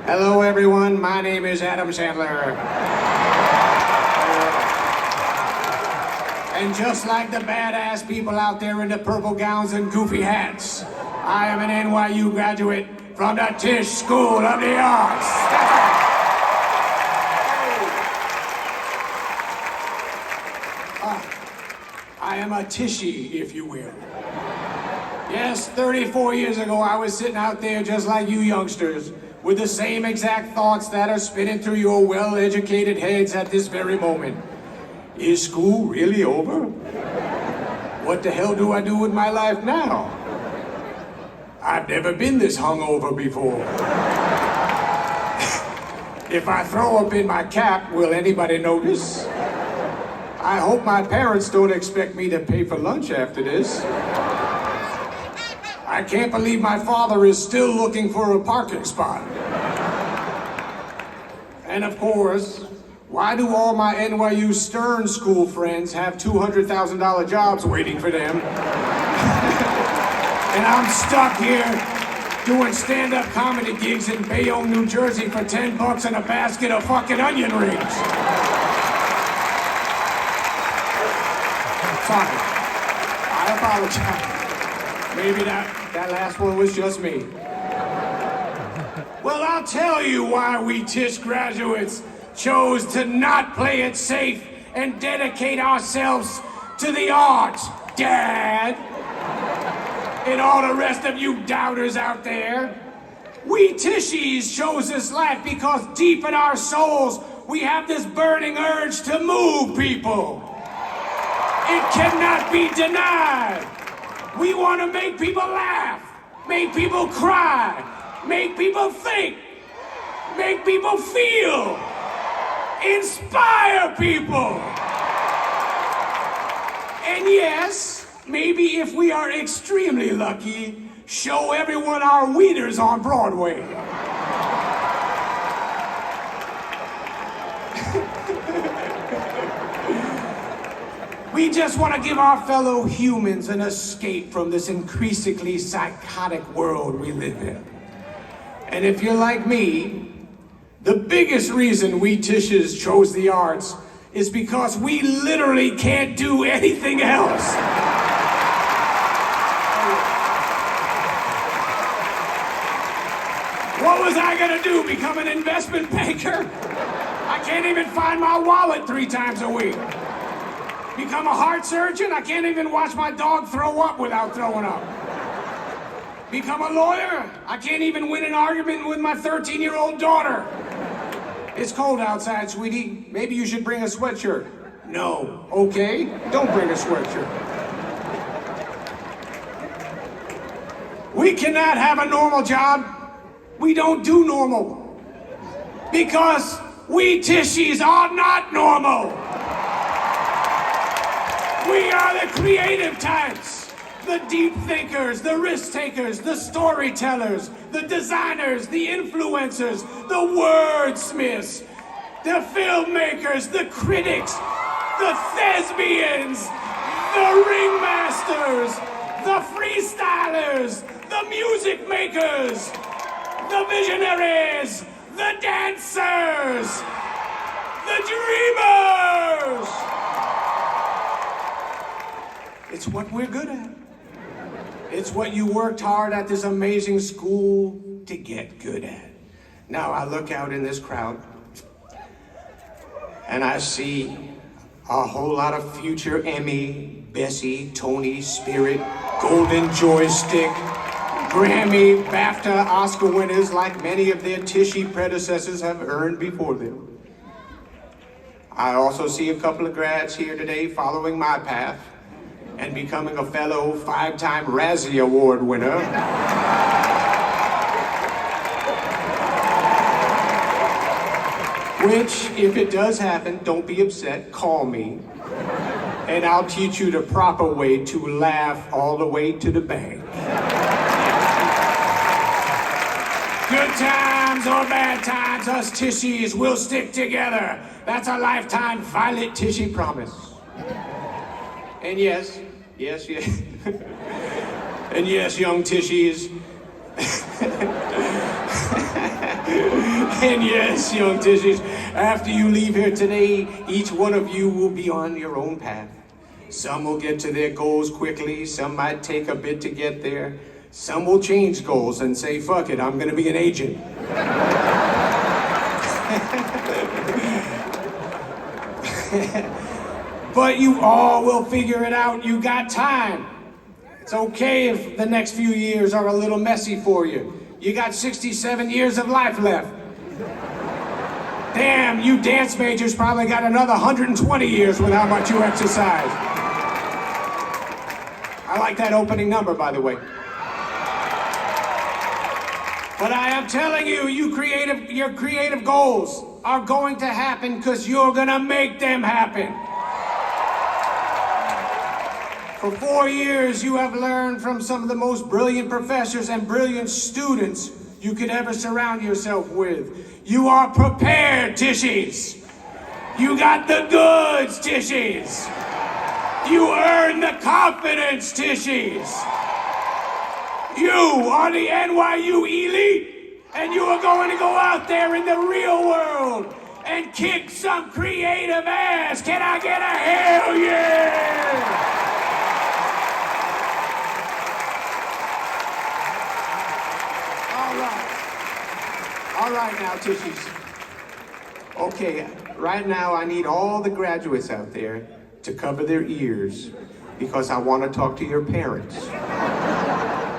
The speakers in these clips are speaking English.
Hello, everyone. My name is Adam Sandler. And just like the badass people out there in the purple gowns and goofy hats, I am an NYU graduate from the Tisch School of the Arts. I am a Tishy, if you will. Yes, 34 years ago, I was sitting out there just like you youngsters, with the same exact thoughts that are spinning through your well-educated heads at this very moment. Is school really over? What the hell do I do with my life now? I've never been this hungover before. If I throw up in my cap, will anybody notice? I hope my parents don't expect me to pay for lunch after this. I can't believe my father is still looking for a parking spot. And of course, why do all my NYU Stern School friends have $200,000 jobs waiting for them? And I'm stuck here doing stand-up comedy gigs in Bayonne, New Jersey for $10 and a basket of fucking onion rings. Sorry. I apologize. Maybe that last one was just me. Well, I'll tell you why we Tisch graduates chose to not play it safe and dedicate ourselves to the arts, Dad. And all the rest of you doubters out there. We Tishies chose this life because deep in our souls, we have this burning urge to move people. It cannot be denied. We want to make people laugh, make people cry, make people think, make people feel, inspire people. And yes, maybe if we are extremely lucky, show everyone our wieners on Broadway. We just want to give our fellow humans an escape from this increasingly psychotic world we live in. And if you're like me, the biggest reason we Tishes chose the arts is because we literally can't do anything else. What was I gonna do, become an investment banker? I can't even find my wallet 3 times a week. Become a heart surgeon? I can't even watch my dog throw up without throwing up. Become a lawyer? I can't even win an argument with my 13-year-old daughter. It's cold outside, sweetie. Maybe you should bring a sweatshirt. No. Okay, don't bring a sweatshirt. We cannot have a normal job. We don't do normal. Because we Tishies are not normal. We are the creative types, the deep thinkers, the risk takers, the storytellers, the designers, the influencers, the wordsmiths, the filmmakers, the critics, the thespians, the ringmasters, the freestylers, the music makers, the visionaries, the dancers, the dreamers. It's what we're good at. It's what you worked hard at this amazing school to get good at. Now I look out in this crowd and I see a whole lot of future Emmy, Bessie, Tony, Spirit, Golden Joystick, Grammy, BAFTA, Oscar winners like many of their Tishy predecessors have earned before them. I also see a couple of grads here today following my path and becoming a fellow 5-time Razzie Award winner. Which, if it does happen, don't be upset, call me. And I'll teach you the proper way to laugh all the way to the bank. Good times or bad times, us Tishies will stick together. That's a lifetime Violet Tishy promise. And yes. And yes, young Tishies, And yes, young Tishies, after you leave here today, each one of you will be on your own path. Some will get to their goals quickly, some might take a bit to get there. Some will change goals and say, fuck it, I'm gonna be an agent. But you all will figure it out. You got time. It's okay if the next few years are a little messy for you. You got 67 years of life left. Damn, you dance majors probably got another 120 years with how much you exercise. I like that opening number, by the way. But I am telling you, your creative goals are going to happen because you're gonna make them happen. For 4 years, you have learned from some of the most brilliant professors and brilliant students you could ever surround yourself with. You are prepared, Tishies. You got the goods, Tishies. You earned the confidence, Tishies. You are the NYU elite, and you are going to go out there in the real world and kick some creative ass. Can I get a hell yeah? All right now, Tishies. Okay, right now I need all the graduates out there to cover their ears because I want to talk to your parents.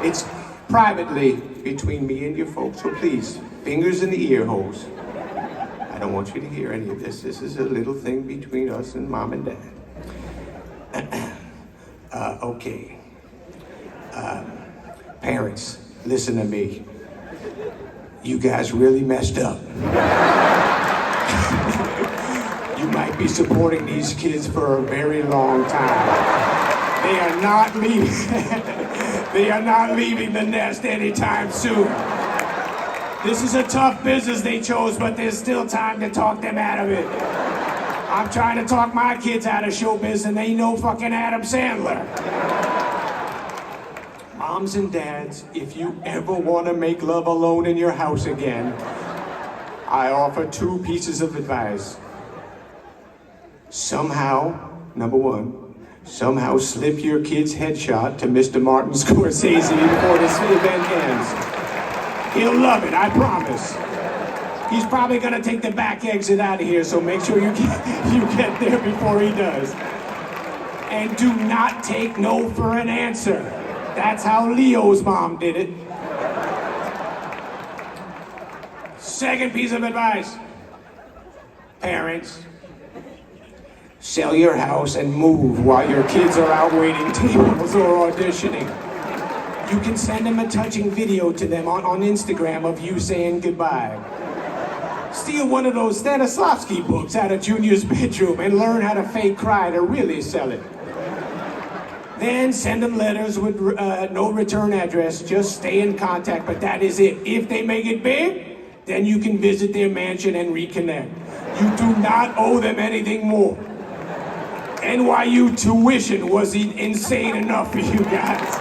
It's privately between me and your folks, so please, fingers in the ear holes. I don't want you to hear any of this. This is a little thing between us and Mom and Dad. Okay. Parents, listen to me. You guys really messed up. You might be supporting these kids for a very long time. They are not leaving. They are not leaving the nest anytime soon. This is a tough business they chose, but there's still time to talk them out of it. I'm trying to talk my kids out of showbiz, and they know fucking Adam Sandler. Moms and dads, if you ever want to make love alone in your house again, I offer 2 pieces of advice. Somehow, number 1, somehow slip your kid's headshot to Mr. Martin Scorsese before this event ends. He'll love it, I promise. He's probably gonna take the back exit out of here, so make sure you get there before he does. And do not take no for an answer. That's how Leo's mom did it. Second piece of advice. Parents, sell your house and move while your kids are out waiting tables or auditioning. You can send them a touching video to them on Instagram of you saying goodbye. Steal one of those Stanislavski books out of Junior's bedroom and learn how to fake cry to really sell it. Then send them letters with no return address. Just stay in contact, but that is it. If they make it big, then you can visit their mansion and reconnect. You do not owe them anything more. NYU tuition was insane enough for you guys.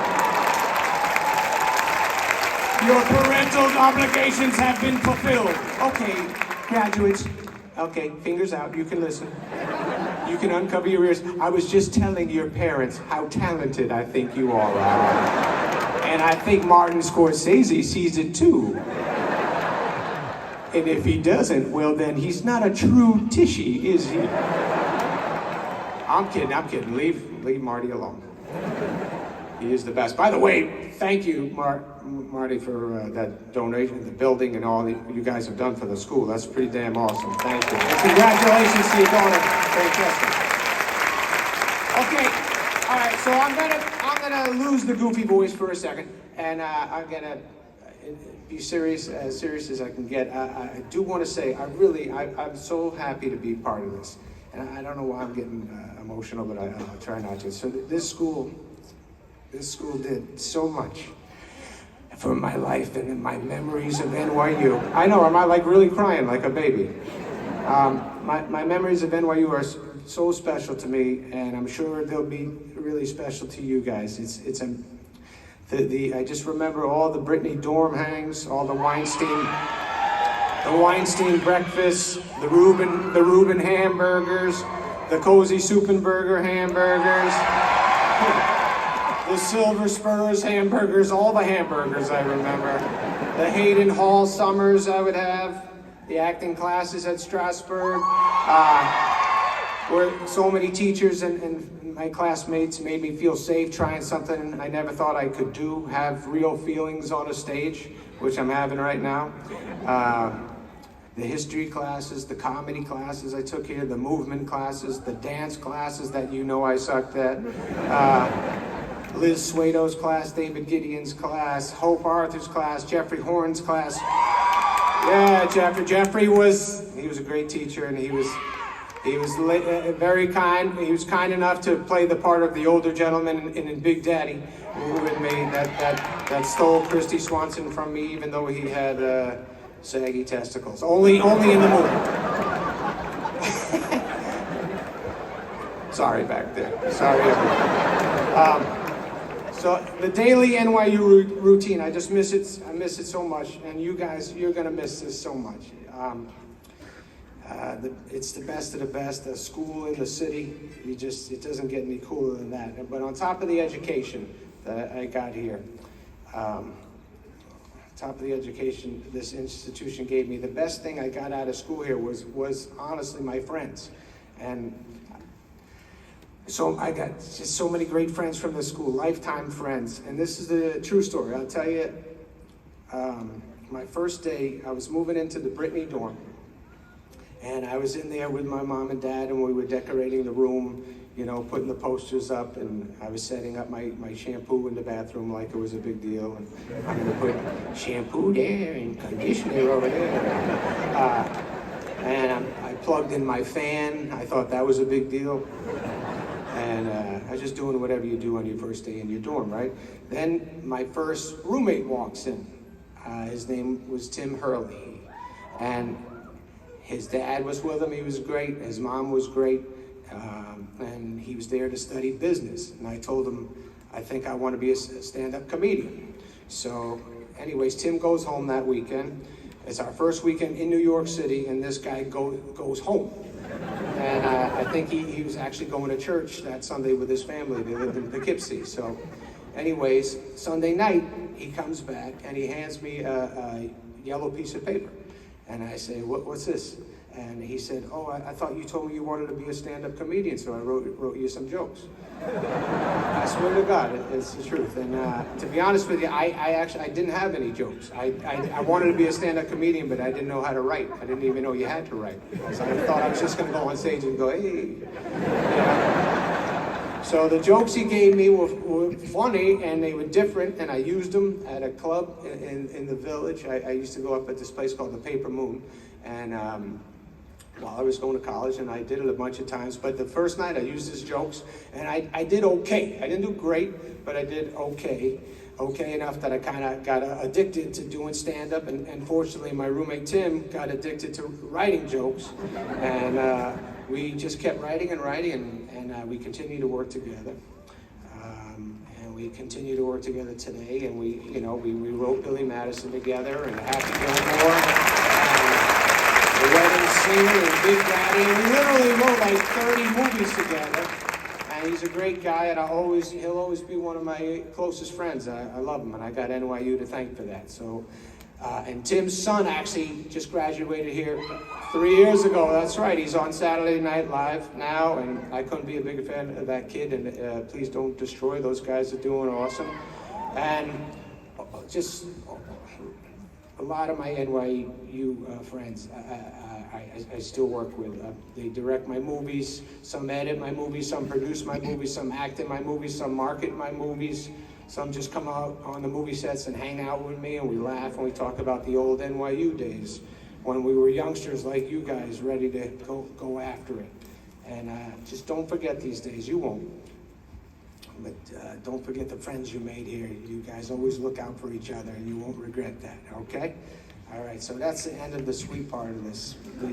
Your parental obligations have been fulfilled. Okay, graduates. Okay, fingers out, you can listen. You can uncover your ears. I was just telling your parents how talented I think you all are. And I think Martin Scorsese sees it too. And if he doesn't, well then he's not a true Tishy, is he? I'm kidding. Leave Marty alone. He is the best. By the way, thank you, Marty, for that donation, the building, and all that you guys have done for the school. That's pretty damn awesome. Thank you. And congratulations to your daughter, Francesca. Okay, all right. So I'm gonna lose the goofy voice for a second, and I'm gonna be serious as I can get. I do want to say, I'm so happy to be part of this, and I don't know why I'm getting emotional, but I'll try not to. So this school did so much for my life and my memories of NYU. I know, am I like really crying like a baby? My memories of NYU are so special to me, and I'm sure they'll be really special to you guys. I just remember all the Britney dorm hangs, all the Weinstein the Weinstein breakfast, the Reuben hamburgers, the Cozy Suppenberger hamburgers, the Silver Spurs hamburgers, all the hamburgers I remember. The Hayden Hall summers I would have, the acting classes at Strasbourg, where so many teachers and my classmates made me feel safe trying something I never thought I could do, have real feelings on a stage, which I'm having right now. The history classes, the comedy classes I took here, the movement classes, the dance classes that you know I sucked at. Liz Suedo's class, David Gideon's class, Hope Arthur's class, Jeffrey Horn's class. Yeah, Jeffrey was a great teacher, and he was very kind. He was kind enough to play the part of the older gentleman in Big Daddy, with me, that stole Christy Swanson from me, even though he had saggy testicles. Only in the movie. Sorry back there. Sorry everyone. So the daily NYU routine, I just miss it. I miss it so much, and you guys, you're gonna miss this so much. It's the best of the best. A school in the city, it doesn't get any cooler than that. But on top of the education that I got here, top of the education this institution gave me, the best thing I got out of school here was honestly my friends. And so I got just so many great friends from the school, lifetime friends. And this is the true story. I'll tell you, my first day, I was moving into the Brittany dorm. And I was in there with my mom and dad, and we were decorating the room, you know, putting the posters up, and I was setting up my shampoo in the bathroom like it was a big deal. And I'm gonna put shampoo there and conditioner over there. And I plugged in my fan. I thought that was a big deal. And I was just doing whatever you do on your first day in your dorm, right? Then my first roommate walks in. His name was Tim Hurley. And his dad was with him. He was great. His mom was great. And he was there to study business. And I told him, I think I want to be a stand-up comedian. So anyways, Tim goes home that weekend. It's our first weekend in New York City, and this guy goes home. And I think he was actually going to church that Sunday with his family. They lived in Poughkeepsie. So anyways, Sunday night, he comes back and he hands me a yellow piece of paper. And I say, what's this? And he said, oh, I thought you told me you wanted to be a stand-up comedian, so I wrote you some jokes. I swear to God, it's the truth. And to be honest with you, I didn't have any jokes. I wanted to be a stand-up comedian, but I didn't know how to write. I didn't even know you had to write. So I thought I was just going to go on stage and go, hey. So the jokes he gave me were funny, and they were different, and I used them at a club in the village. I used to go up at this place called the Paper Moon, and while I was going to college, and I did it a bunch of times. But the first night I used his jokes, and I did okay. I didn't do great, but I did okay. Okay enough that I kind of got addicted to doing stand-up, and fortunately my roommate Tim got addicted to writing jokes, and we just kept writing and writing, and we continue to work together. And we continue to work together today, and we wrote Billy Madison together, and Happy Gilmore, The Wedding Singer, and Big Daddy, and we literally wrote like 30 movies together. And he's a great guy, and he'll always be one of my closest friends. I love him, and I got NYU to thank for that. So, and Tim's son actually just graduated here 3 years ago. That's right. He's on Saturday Night Live now, and I couldn't be a bigger fan of that kid. And please don't destroy. Those guys are doing awesome. And just a lot of my NYU friends I still work with. They direct my movies, some edit my movies, some produce my movies, some act in my movies, some market my movies. Some just come out on the movie sets and hang out with me, and we laugh and we talk about the old NYU days when we were youngsters like you guys, ready to go after it. And just don't forget these days. You won't. But don't forget the friends you made here. You guys always look out for each other, and you won't regret that, okay? All right, so that's the end of the sweet part of this, the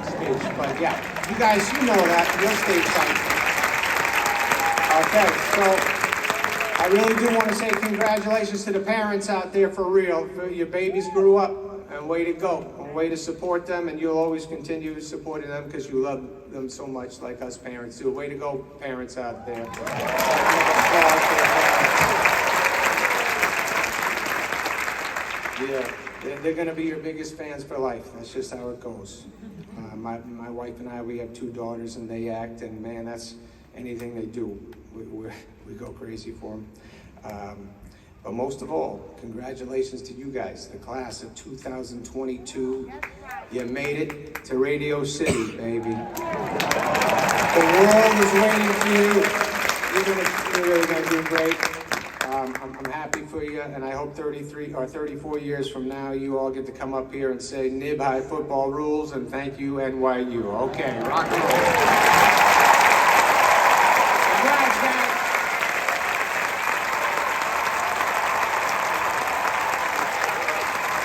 stage. But yeah, you guys, you know that. Your stage time. Okay, so I really do want to say congratulations to the parents out there for real. Your babies grew up, and way to go. way to support them, and you'll always continue supporting them because you love them so much, like us parents do. Way to go, parents out there. Yeah, they're going to be your biggest fans for life. That's just how it goes. My wife and I, we have 2 daughters, and they act, and man, that's anything they do. We go crazy for them. But most of all, congratulations to you guys, the class of 2022. You made it to Radio City, baby. The world is waiting for you. You're really going to do great. I'm happy for you, and I hope 33 or 34 years from now, you all get to come up here and say, Nib High football rules, and thank you, NYU. Okay, rock and roll.